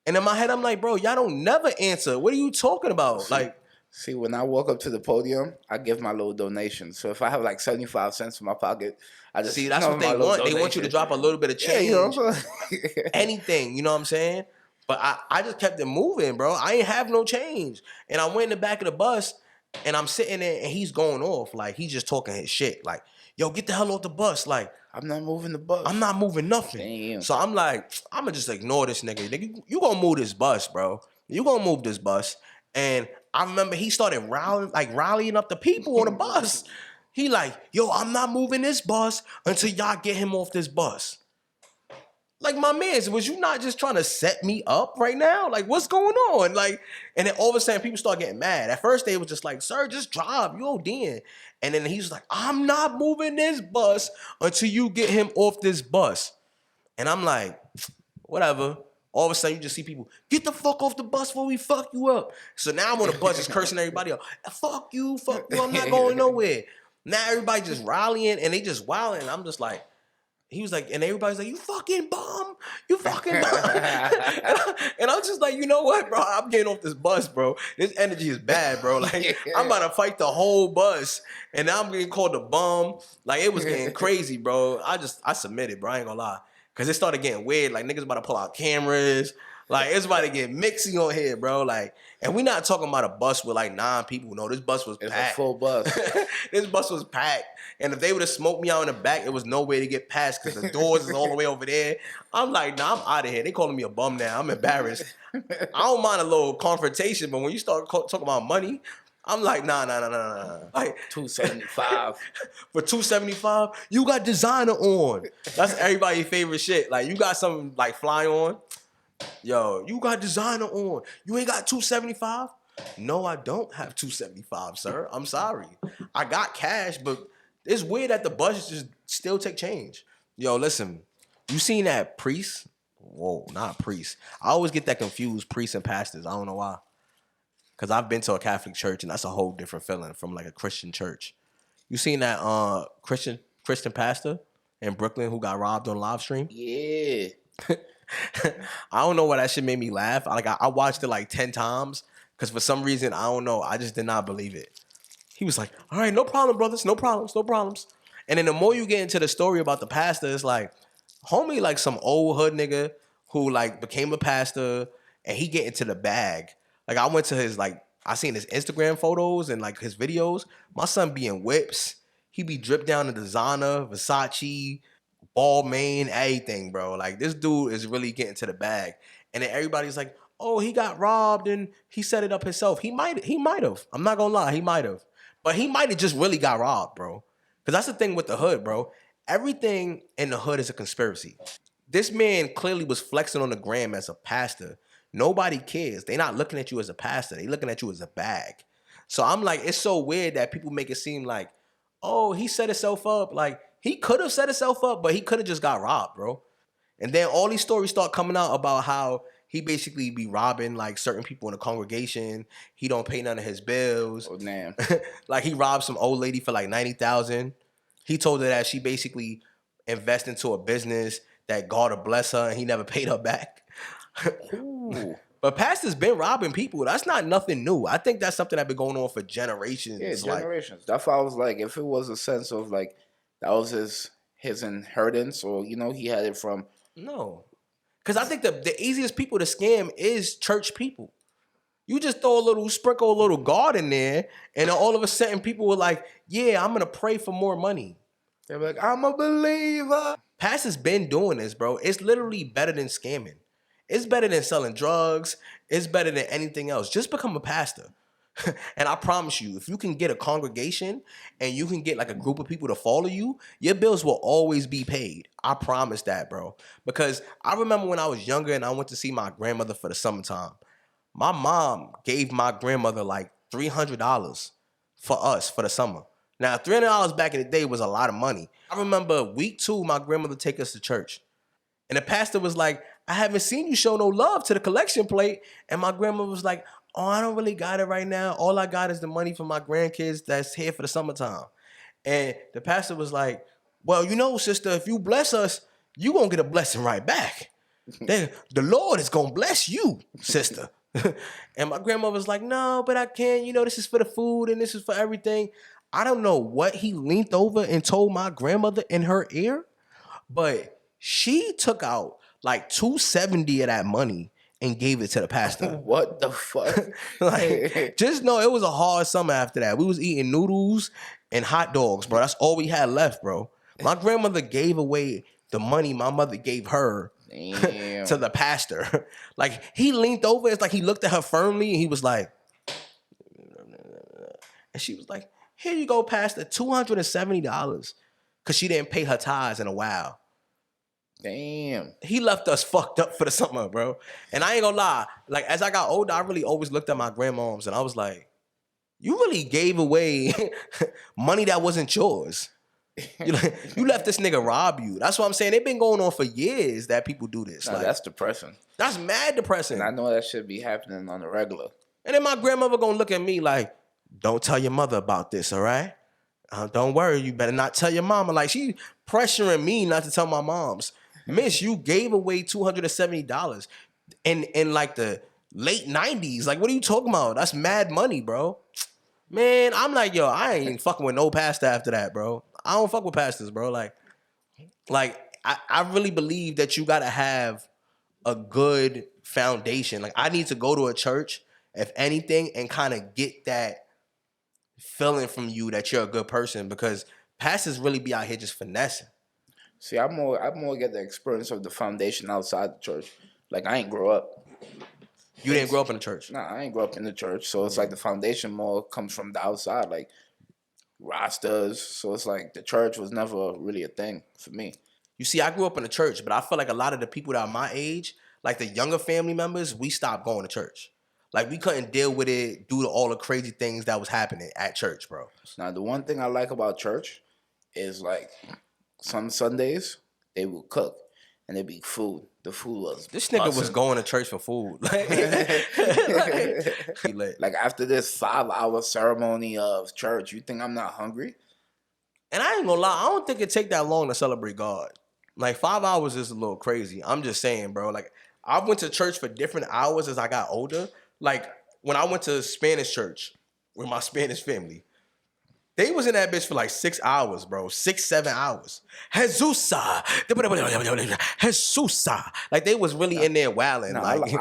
And in my head, I'm like, bro, y'all don't never answer. What are you talking about? Like, See, when I walk up to the podium, I give my little donation. So if I have like 75 cents in my pocket, I just see, that's what they want. They want you to drop a little bit of change. Yeah, you know what I'm saying? Anything, you know what I'm saying? But I just kept it moving, bro. I ain't have no change. And I went in the back of the bus and I'm sitting there and he's going off. Like, he's just talking his shit. Like, yo, get the hell off the bus. Like, I'm not moving the bus. I'm not moving nothing. Damn. So I'm like, I'm going to just ignore this nigga. Nigga, you going to move this bus, bro. You going to move this bus. And I remember he started rallying up the people on the bus. He like, yo, I'm not moving this bus until y'all get him off this bus. Like, my man, was you not just trying to set me up right now? Like, what's going on? Like, and then all of a sudden people start getting mad. At first they was just like, sir, just drive, you ODing. And then he's like, I'm not moving this bus until you get him off this bus. And I'm like, whatever. All of a sudden you just see people, get the fuck off the bus before we fuck you up. So now I'm on the bus just cursing everybody out. Fuck you, I'm not going nowhere. Now everybody just rallying and they just wilding. I'm just like, he was like, and everybody's like, you fucking bum. You fucking bum. and I'm just like, you know what, bro? I'm getting off this bus, bro. This energy is bad, bro. Like, I'm about to fight the whole bus. And now I'm getting called a bum. Like, it was getting crazy, bro. I submitted, bro. I ain't gonna lie. Because it started getting weird. Like, niggas about to pull out cameras. Like, it's about to get mixy on here, bro. Like, and we not talking about a bus with like 9 people. No, this bus was packed. It's a full bus. This bus was packed. And if they would have smoked me out in the back, it was no way to get past because the doors is all the way over there. I'm like, nah, I'm out of here. They calling me a bum now. I'm embarrassed. I don't mind a little confrontation, but when you start talking about money, I'm like, nah. Like, $275. For $275, you got designer on. That's everybody's favorite shit. Like, you got something like fly on. Yo, you got designer on. You ain't got $275? No, I don't have $275, sir. I'm sorry. I got cash, but it's weird that the bus just still take change. Yo, listen, you seen that priest? Whoa, not priest. I always get that confused, priests and pastors. I don't know why. Because I've been to a Catholic church, and that's a whole different feeling from like a Christian church. You seen that Christian pastor in Brooklyn who got robbed on live stream? Yeah. I don't know why that shit made me laugh. Like, I watched it like 10 times because for some reason, I don't know. I just did not believe it. He was like, all right, no problem, brothers. No problems. And then the more you get into the story about the pastor, it's like, homie, like some old hood nigga who like became a pastor and he get into the bag. Like, I went to his, like, I seen his Instagram photos and like his videos. My son be in whips. He be dripped down in designer, Versace, ball mane, everything, bro. Like, this dude is really getting to the bag. And then everybody's like, oh, he got robbed and he set it up himself. He might have. I'm not gonna lie, he might have. But he might have just really got robbed, bro. Because that's the thing with the hood, bro. Everything in the hood is a conspiracy. This man clearly was flexing on the gram as a pastor. Nobody cares. They not looking at you as a pastor. They looking at you as a bag. So I'm like, it's so weird that people make it seem like, oh, he set himself up. Like, he could have set himself up, but he could have just got robbed, bro. And then all these stories start coming out about how he basically be robbing like certain people in the congregation. He don't pay none of his bills. Oh, damn. Like, he robbed some old lady for like $90,000. He told her that she basically invest into a business that God will bless her, and he never paid her back. But pastors been robbing people. That's not nothing new. I think that's something that's been going on for generations. Yeah, Like, generations. That's why I was like, if it was a sense of like that was his inheritance, or he had it from. no. Because I think the easiest people to scam is church people. You just sprinkle a little God in there, and then all of a sudden people were like, yeah, I'm going to pray for more money. They're like, I'm a believer. Pastors been doing this, bro. It's literally better than scamming. It's better than selling drugs. It's better than anything else. Just become a pastor. And I promise you, if you can get a congregation and you can get like a group of people to follow you, your bills will always be paid. I promise that, bro. Because I remember when I was younger and I went to see my grandmother for the summertime. My mom gave my grandmother like $300 for us for the summer. Now, $300 back in the day was a lot of money. I remember week 2, my grandmother take us to church. And the pastor was like, I haven't seen you show no love to the collection plate. And my grandmother was like, oh, I don't really got it right now. All I got is the money for my grandkids that's here for the summertime. And the pastor was like, well, sister, if you bless us, you gonna get a blessing right back. Then the Lord is gonna bless you, sister. And my grandmother was like, no, but I can't. This is for the food and this is for everything. I don't know what he leaned over and told my grandmother in her ear, but she took out like $270 of that money and gave it to the pastor. What the fuck? Like, just know it was a hard summer after that. We was eating noodles and hot dogs, bro. That's all we had left, bro. My grandmother gave away the money my mother gave her to the pastor. Like, he leaned over. It's like he looked at her firmly and he was like, and she was like, here you go, pastor, $270. Because she didn't pay her tithes in a while. Damn. He left us fucked up for the summer, bro. And I ain't gonna lie. Like, as I got older, I really always looked at my grandmoms and I was like, you really gave away money that wasn't yours. You left this nigga rob you. That's what I'm saying. They've been going on for years that people do this. Nah, like, that's depressing. That's mad depressing. And I know that should be happening on the regular. And then my grandmother gonna look at me like, don't tell your mother about this, all right? Don't worry, you better not tell your mama. Like, she pressuring me not to tell my moms. Miss, you gave away $270 in like the late 90s. Like, what are you talking about? That's mad money, bro. Man, I'm like, yo, I ain't fucking with no pastor after that, bro. I don't fuck with pastors, bro. Like I really believe that you gotta have a good foundation. Like, I need to go to a church, if anything, and kind of get that feeling from you that you're a good person, because pastors really be out here just finessing. See, I more get the experience of the foundation outside the church. Like, I ain't grow up. You didn't grow up in the church? Nah, I ain't grow up in the church. So it's like the foundation more comes from the outside, like Rastas. So it's like the church was never really a thing for me. You see, I grew up in the church, but I feel like a lot of the people that are my age, like the younger family members, we stopped going to church. Like, we couldn't deal with it due to all the crazy things that was happening at church, bro. Now, the one thing I like about church is, like, some Sundays, they will cook. And it'd be food. The food was This nigga was going to church for food. Like, after this 5-hour ceremony of church, you think I'm not hungry? And I ain't gonna lie, I don't think it take that long to celebrate God. Like, 5 hours is a little crazy. I'm just saying, bro. Like, I went to church for different hours as I got older. Like, when I went to Spanish church with my Spanish family, they was in that bitch for like 6 hours, bro. 6-7 hours. Jesusa. Jesusa. Like, they was really in there wilding. No, like,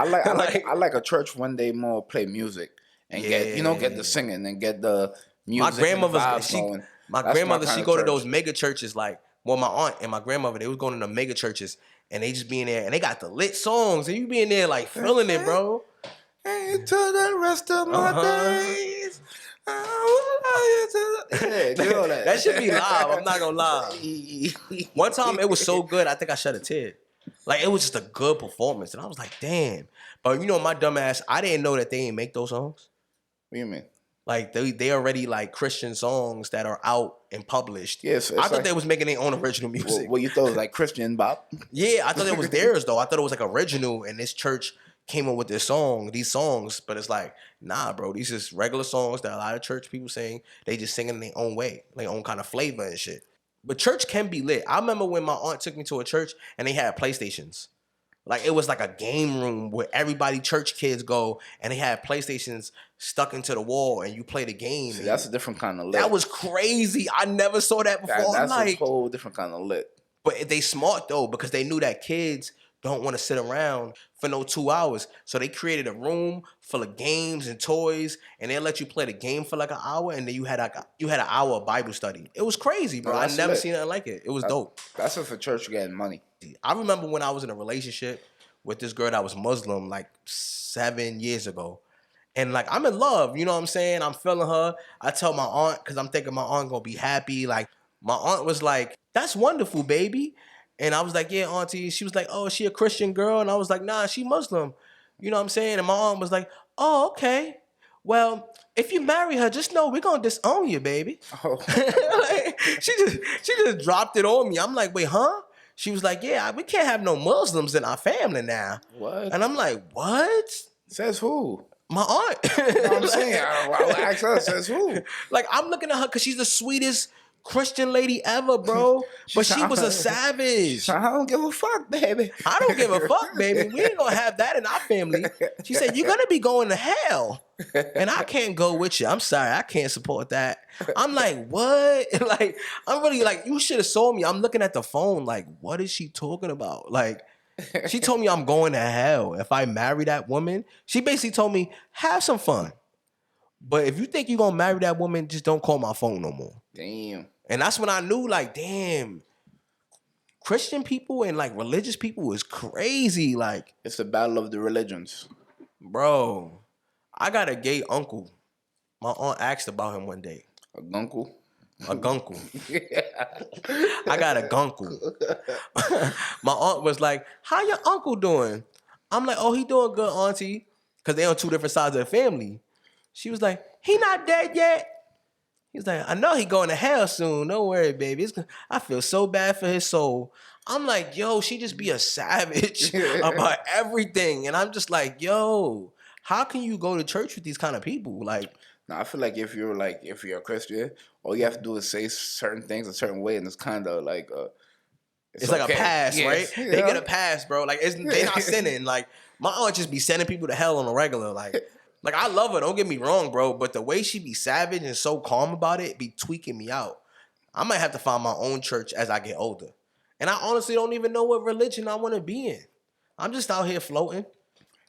I like a church when they more play music and get the singing and get the music. My grandmother, she go to church. those mega churches. Like, well, my aunt and my grandmother, they was going to the mega churches and they just be in there and they got the lit songs and you be in there like feeling it, bro. Hey, to the rest of my days. That should be live. I'm not gonna lie. One time it was so good, I think I shed a tear. Like, it was just a good performance, and I was like, damn. But my dumb ass, I didn't know that they ain't make those songs. What do you mean? Like, they already like Christian songs that are out and published. Yes, I thought they was making their own original music. Well, you thought it was like Christian bop? Yeah, I thought it was theirs though. I thought it was like original, and this church came up with these songs, but it's like, nah, bro, these is regular songs that a lot of church people sing. They just sing in their own way, their own kind of flavor and shit. But church can be lit. I remember when my aunt took me to a church and they had PlayStations. Like, it was like a game room where everybody, church kids, go, and they had PlayStations stuck into the wall, and you play the game. See, and that's a different kind of lit. that was crazy. I never saw that before. That's I'm a like, whole different kind of lit. but they smart though, because they knew that kids don't want to sit around for no 2 hours. So they created a room full of games and toys, and they let you play the game for like an hour, and then you had an hour of Bible study. It was crazy, bro. No, I that's never lit. seen nothing like it. It was dope. That's just for church getting money. I remember when I was in a relationship with this girl that was Muslim like 7 years ago. And like, I'm in love, you know what I'm saying? I'm feeling her. I tell my aunt, because I'm thinking my aunt gonna be happy. Like, my aunt was like, "That's wonderful, baby." And I was like, "Yeah, auntie." She was like, "Oh, is she a Christian girl?" And I was like, "Nah, she Muslim." You know what I'm saying? And my aunt was like, "Oh, okay. Well, if you marry her, just know we're gonna disown you, baby." Oh. Like, she just dropped it on me. I'm like, "Wait, huh?" She was like, "Yeah, we can't have no Muslims in our family now." What? And I'm like, "What?" Says who? My aunt. You know what I'm saying? I would ask her, says who? Like, I'm looking at her because she's the sweetest Christian lady ever, bro. But she was a savage. I don't give a fuck, baby. I don't give a fuck, baby. We ain't gonna have that in our family. She said, "You're gonna be going to hell. And I can't go with you. I'm sorry, I can't support that." I'm like, what? Like, I'm really like, you should have saw me. I'm looking at the phone, like, what is she talking about? Like, she told me I'm going to hell if I marry that woman. She basically told me, have some fun. But if you think you're gonna marry that woman, just don't call my phone no more. Damn. And that's when I knew, like, damn, Christian people and like religious people is crazy. Like, It's the battle of the religions. bro, I got a gay uncle. My aunt asked about him one day. A gunkle. A gunkle. I got a gunkle. My aunt was like, "How your uncle doing?" I'm like, "Oh, he doing good, auntie." Because they on two different sides of the family. She was like, "He not dead yet." He's like, "I know he going to hell soon. Don't worry, baby. I feel so bad for his soul." I'm like, yo, she just be a savage about everything. And I'm just like, yo, how can you go to church with these kind of people? Like, Now I feel like if you're a Christian, all you have to do is say certain things a certain way, and it's kind of like it's like okay. a pass, Yes. right? You They know? get a pass, bro. Like, they not sinning. Like, my aunt just be sending people to hell on a regular. Like, I love her. Don't get me wrong, bro. But the way she be savage and so calm about it be tweaking me out. I might have to find my own church as I get older. And I honestly don't even know what religion I want to be in. I'm just out here floating.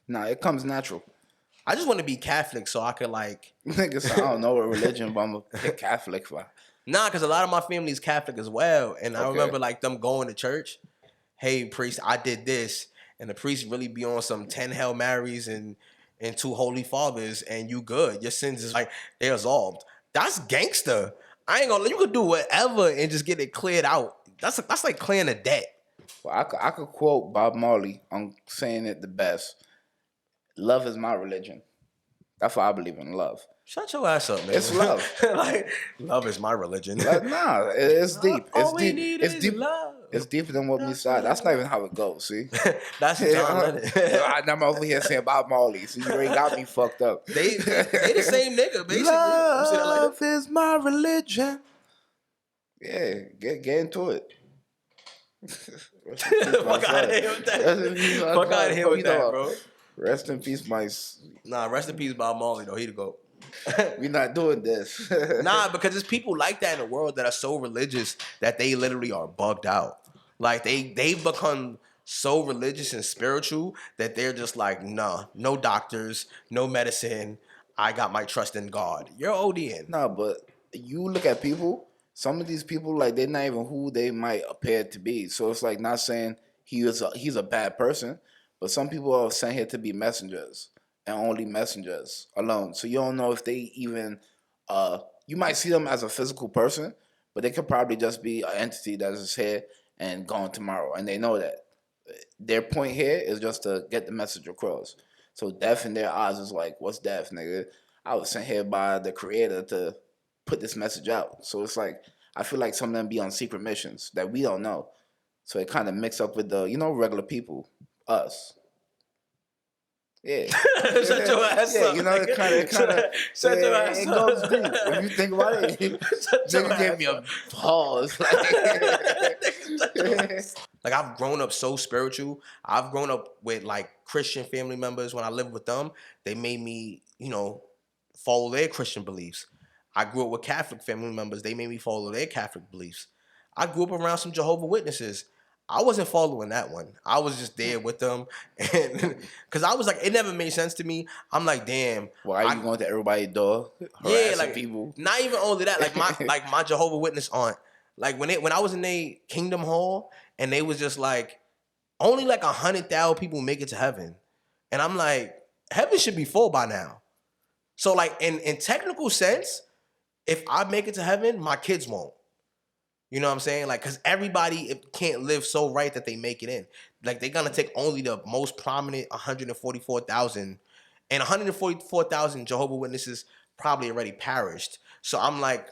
Nah, it comes natural. I just want to be Catholic so I could, like... Niggas, I don't know what religion, but I'm a pick Catholic for. Nah, because a lot of my family is Catholic as well. And I Okay. remember, like, them going to church. "Hey, priest, I did this." And the priest really be on some 10 Hail Marys and 2 Holy Fathers, and you good. Your sins is, like, they're absolved. That's gangster. I ain't gonna... You could do whatever and just get it cleared out. That's like clearing a debt. Well, I could quote Bob Marley on saying it the best. Love is my religion. That's why I believe in love. Shut your ass up, man. It's love. Like, love is my religion. Nah, it's deep. It's All we deep. need It's is deep. love. It's deeper than what we said. That's not even how it goes. See, That's John Lennon. I'm over here saying Bob Marley. So you already got me fucked up. They the same nigga, basically. I'm saying it like Love that. is my religion. Yeah, get into it. Fuck out of here with that. Fuck out of here with that, bro. Rest in peace, my. Nah, rest in peace, Bob Marley, though. He the GOAT. We not doing this. Nah, because there's people like that in the world that are so religious that they literally are bugged out. Like, they've become so religious and spiritual that they're just like, nah, no doctors, no medicine. I got my trust in God. You're ODing. No, but you look at people. Some of these people, like, they're not even who they might appear to be. So it's like not saying he's a bad person, but some people are sent here to be messengers and only messengers alone. So you don't know if they even you might see them as a physical person, but they could probably just be an entity that is here and gone tomorrow, and they know that. Their point here is just to get the message across. So death in their eyes is like, what's death, nigga? I was sent here by the creator to put this message out. So it's like, I feel like some of them be on secret missions that we don't know. So it kind of mix up with the, regular people, us. Yeah. Shut your ass yeah, up. you know, it kind of, Shut your ass it up. goes deep. If you think about it, Shut your nigga gave ass me up. a pause. Like I've grown up so spiritual. I've grown up with like Christian family members. When I lived with them, they made me, follow their Christian beliefs. I grew up with Catholic family members. They made me follow their Catholic beliefs. I grew up around some Jehovah's Witnesses. I wasn't following that one. I was just there with them, and because I was like, it never made sense to me. I'm like, damn. Why are you going to everybody's door, Yeah, harassing like people? not even only that. Like my Jehovah's Witness aunt. Like when I was in a Kingdom Hall, and they was just like, only like 100,000 people make it to heaven, and I'm like, heaven should be full by now. So like in technical sense, if I make it to heaven, my kids won't. You know what I'm saying? Like, because everybody can't live so right that they make it in. Like, they're going to take only the most prominent 144,000. And 144,000 Jehovah's Witnesses probably already perished. So I'm like,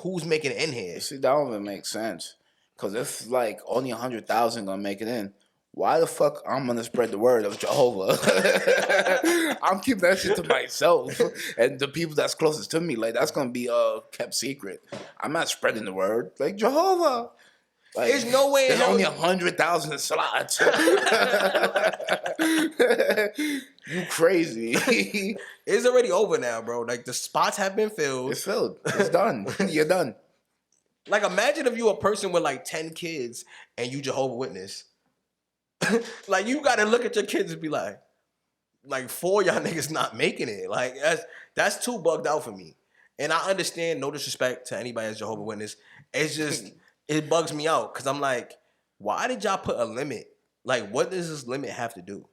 who's making it in here? See, that don't even make sense. Because if, like, only 100,000 going to make it in, why the fuck I'm going to spread the word of Jehovah? I'm keeping that shit to myself. And the people that's closest to me, like, that's going to be kept secret. I'm not spreading the word. Like, Jehovah. Like, There's no way in there's hell. only 100,000 slots. You crazy. It's already over now, bro. Like, the spots have been filled. It's filled. It's done. You're done. Like, imagine if you a person with, like, 10 kids and you Jehovah's Witness. Like, you got to look at your kids and be like 4 y'all niggas not making it. Like, that's too bugged out for me. And I understand, no disrespect to anybody as Jehovah's Witness. It's just, it bugs me out because I'm like, why did y'all put a limit? Like, what does this limit have to do?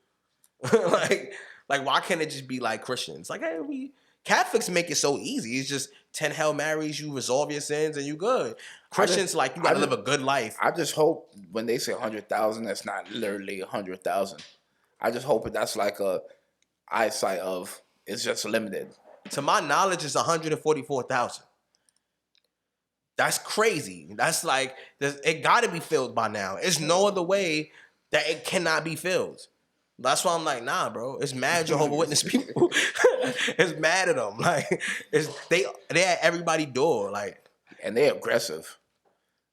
like, why can't it just be like Christians? Like, hey, Catholics make it so easy. It's just 10 Hail Marys, you resolve your sins, and you good. Christians, you gotta live a good life. I just hope when they say 100,000, that's not literally 100,000. I just hope that's like a eyesight of it's just limited. To my knowledge, it's 144,000. That's crazy. That's like, it gotta be filled by now. There's no other way that it cannot be filled. That's why I'm like, nah, bro. It's mad Jehovah's Witness people. It's mad at them. Like, they at everybody's door. Like, and they're aggressive.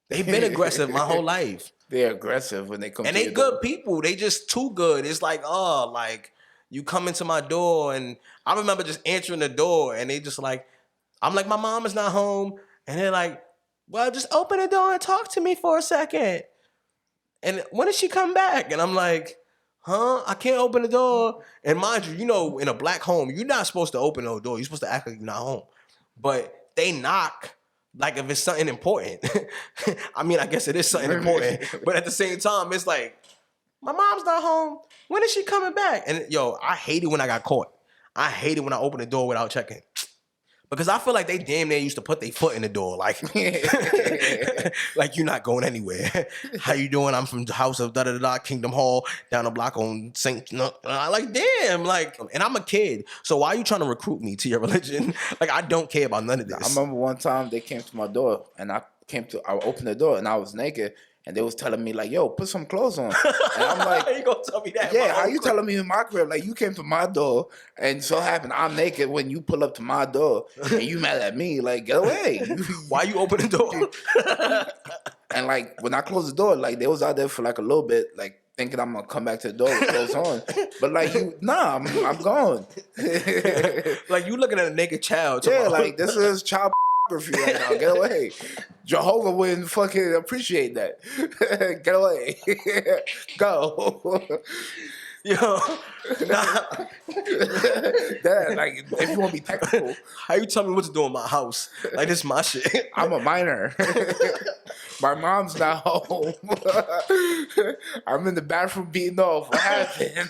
They've been aggressive my whole life. They're aggressive when they come. And to they your good door. people. They just too good. It's like, you come into my door, and I remember just answering the door, and they just like, I'm like, my mom is not home, and they're like, well, just open the door and talk to me for a second. And when does she come back? And I'm like, huh? I can't open the door. And mind you, in a black home, you're not supposed to open no door. You're supposed to act like you're not home. But they knock like if it's something important. I mean, I guess it is something important. But at the same time, it's like, my mom's not home. When is she coming back? And I hate it when I got caught. I hate it when I open the door without checking. Because I feel like they damn near used to put their foot in the door. Like, like you're not going anywhere. How you doing? I'm from the house of da-da-da-da, Kingdom Hall, down the block on St. Like, damn. Like, and I'm a kid. So why are you trying to recruit me to your religion? Like, I don't care about none of this. I remember one time they came to my door, and I opened the door, and I was naked. And they was telling me, like, yo, put some clothes on. And I'm like, you gonna tell me that? Yeah, how you telling me in my crib? Like, you came to my door, and so happened I'm naked when you pull up to my door, and you mad at me. Like, get away. Why you open the door? And, like, when I closed the door, like, they was out there for, like, a little bit, like, thinking I'm going to come back to the door with clothes on. But, like, I'm gone. Like, you looking at a naked child. Yeah, like, this is child pornography right now. Get away. Jehovah wouldn't fucking appreciate that. Get away. Go. Yo, nah. Dad, like, if you want to be technical. How you tell me what to do in my house? Like, this is my shit. I'm a minor. My mom's not home. I'm in the bathroom beating off. What happened?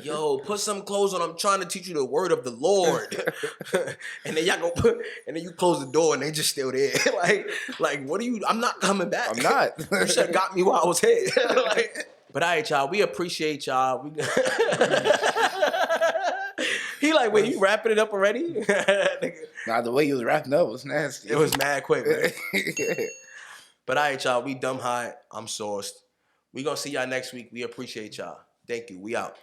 Yo, put some clothes on. I'm trying to teach you the word of the Lord. And then y'all and then you close the door and they just still there. like, what are you? I'm not coming back. I'm not. You should have got me while I was here. But all right, y'all. We appreciate y'all. He like, wait, you wrapping it up already? Nah, the way you was wrapping up was nasty. It was mad quick, man. But all right, y'all. We dumb hot. I'm sauced. We gonna see y'all next week. We appreciate y'all. Thank you. We out.